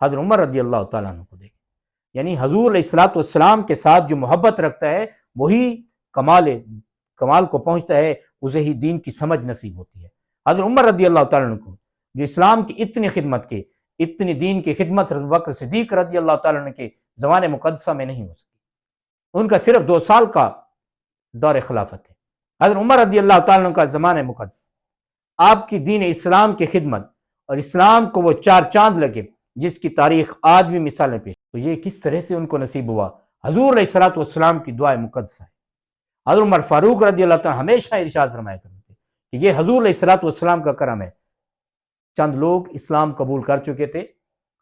حضرت عمر رضی اللہ تعالیٰ عنہ کو دیکھیں، یعنی حضور علیہ الصلوۃ والسلام کے ساتھ جو محبت رکھتا ہے وہی کمال کو پہنچتا ہے، اسے ہی دین کی سمجھ نصیب ہوتی ہے۔ حضرت عمر رضی اللہ تعالیٰ عنہ کو جو اسلام کی اتنی خدمت کی، اتنی دین کی خدمت حضرت بکر صدیق رضی اللہ تعالیٰ عنہ کے زمانے مقدسہ میں نہیں ہو سکی، ان کا صرف 2 سال کا دور خلافت ہے۔ حضرت عمر رضی اللہ تعالیٰ عنہ کا زمانہ مقدس، آپ کی دین اسلام کی خدمت اور اسلام کو وہ 4 چاند لگے جس کی تاریخ آج بھی مثالیں پیش، تو یہ کس طرح سے ان کو نصیب ہوا؟ حضور علیہ الصلوۃ والسلام کی دعا مقدسہ ہے۔ حضرت عمر فاروق رضی اللہ تعالیٰ ہمیشہ ارشاد فرمایا کرتے تھے کہ یہ حضور علیہ الصلوۃ والسلام کا کرم ہے، چند لوگ اسلام قبول کر چکے تھے،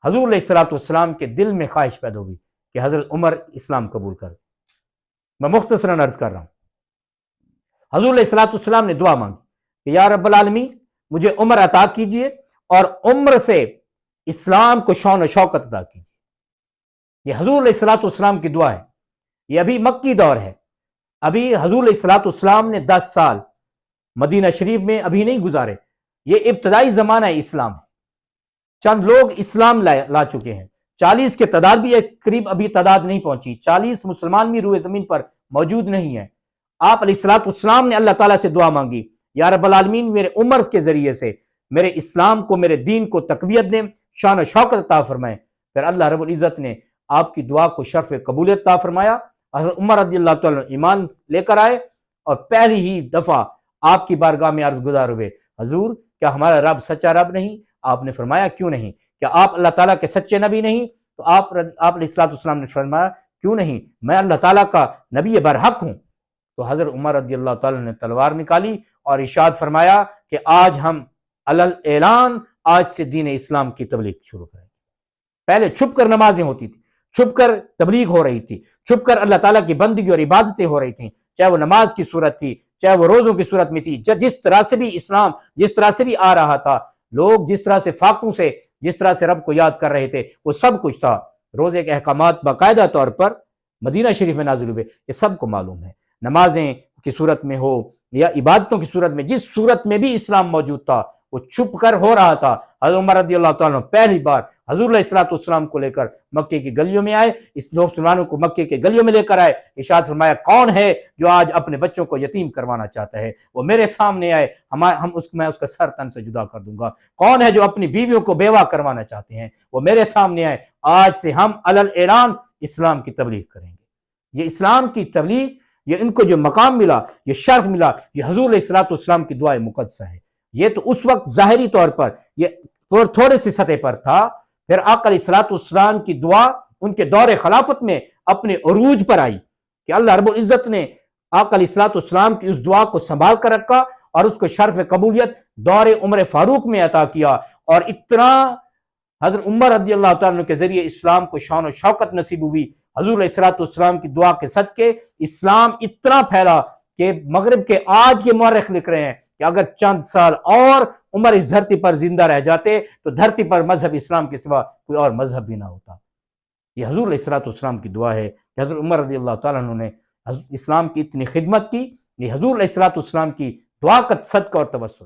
حضور علیہ الصلوۃ والسلام کے دل میں خواہش پیدا ہوئی کہ حضرت عمر اسلام قبول کر۔ میں مختصراً عرض کر رہا ہوں، حضور علیہ الصلوۃ والسلام نے دعا مانگی کہ یا رب العالمین مجھے عمر عطا کیجئے اور عمر سے اسلام کو شان و شوکت عطا کیجئے۔ یہ حضور علیہ الصلوۃ والسلام کی دعا ہے۔ یہ ابھی مکی دور ہے، ابھی حضور علیہ الصلوۃ والسلام نے 10 سال مدینہ شریف میں ابھی نہیں گزارے، یہ ابتدائی زمانہ ہے اسلام ہے۔ چند لوگ اسلام لا چکے ہیں، 40 کے تعداد بھی قریب ابھی تعداد نہیں پہنچی، 40 مسلمان بھی روئے زمین پر موجود نہیں ہیں۔ آپ علیہ الصلوۃ والسلام نے اللہ تعالیٰ سے دعا مانگی، یا رب العالمین میرے عمر کے ذریعے سے میرے اسلام کو، میرے دین کو تقویت دیں، شان و شوکت عطا فرمائیں۔ پھر اللہ رب العزت نے آپ کی دعا کو شرف قبولیت عطا فرمایا۔ حضرت عمر رضی اللہ تعالیٰ ایمان لے کر آئے اور پہلی ہی دفعہ آپ کی بارگاہ میں عرض گزار ہوئے، حضور کیا ہمارا رب سچا رب نہیں؟ آپ نے فرمایا کیوں نہیں؟ کیا آپ اللہ تعالیٰ کے سچے نبی نہیں؟ تو آپ علیہ الصلوۃ والسلام نے فرمایا کیوں نہیں، میں اللہ تعالیٰ کا نبی برحق ہوں۔ تو حضرت عمر رضی اللہ تعالیٰ نے تلوار نکالی اور ارشاد فرمایا کہ آج ہم اعلان آج سے دین اسلام کی تبلیغ شروع کریں۔ پہلے چھپ کر نمازیں ہوتی تھی، چھپ کر تبلیغ ہو رہی تھی، چھپ کر اللہ تعالیٰ کی بندگی اور عبادتیں ہو رہی تھیں، چاہے وہ نماز کی صورت تھی، چاہے وہ روزوں کی صورت میں تھی، جس طرح سے بھی اسلام جس طرح سے بھی آ رہا تھا، لوگ جس طرح سے فاقوں سے جس طرح سے رب کو یاد کر رہے تھے، وہ سب کچھ تھا۔ روزے کے احکامات باقاعدہ طور پر مدینہ شریف میں نازل ہوئے، یہ سب کو معلوم ہے۔ نمازیں کی صورت میں ہو یا عبادتوں کی صورت میں، جس صورت میں بھی اسلام موجود تھا وہ چھپ کر ہو رہا تھا۔ حضرت عمر رضی اللہ تعالیٰ پہلی بار حضور علیہ الصلوۃ والسلام کو لے کر مکے کی گلیوں میں آئے، اس لوگ مسلمانوں کو مکے کے گلیوں میں لے کر آئے، ارشاد فرمایا کون ہے جو آج اپنے بچوں کو یتیم کروانا چاہتا ہے، وہ میرے سامنے آئے، میں اس کا سر تن سے جدا کر دوں گا۔ کون ہے جو اپنی بیویوں کو بیوہ کروانا چاہتے ہیں، وہ میرے سامنے آئے، آج سے ہم اعلان اسلام کی تبلیغ کریں گے۔ یہ اسلام کی تبلیغ، یہ ان کو جو مقام ملا، یہ شرف ملا، یہ حضور علیہ الصلوۃ والسلام کی دعا مقدسہ ہے۔ یہ تو اس وقت ظاہری طور پر یہ تھوڑے سے سطح پر تھا، پھر آقا علیہ الصلوۃ والسلام کی دعا ان کے دور خلافت میں اپنے عروج پر آئی کہ اللہ رب العزت نے آقا علیہ الصلوۃ والسلام کی اس دعا کو سنبھال کر رکھا اور اس کو شرف قبولیت دور عمر فاروق میں عطا کیا، اور اتنا حضرت عمر رضی اللہ تعالیٰ کے ذریعے اسلام کو شان و شوکت نصیب ہوئی۔ حضور علیہ الصلوۃ والسلام کی دعا کے صدقے اسلام اتنا پھیلا کہ مغرب کے آج کے مورخ لکھ رہے ہیں کہ اگر چند سال اور عمر اس دھرتی پر زندہ رہ جاتے تو دھرتی پر مذہب اسلام کے سوا کوئی اور مذہب بھی نہ ہوتا۔ یہ حضور علیہ الصلوۃ والسلام کی دعا ہے کہ حضرت عمر رضی اللہ تعالیٰ عنہ نے اسلام کی اتنی خدمت کی، یہ حضور علیہ الصلوۃ والسلام کی دعا کا صدقہ اور توسل۔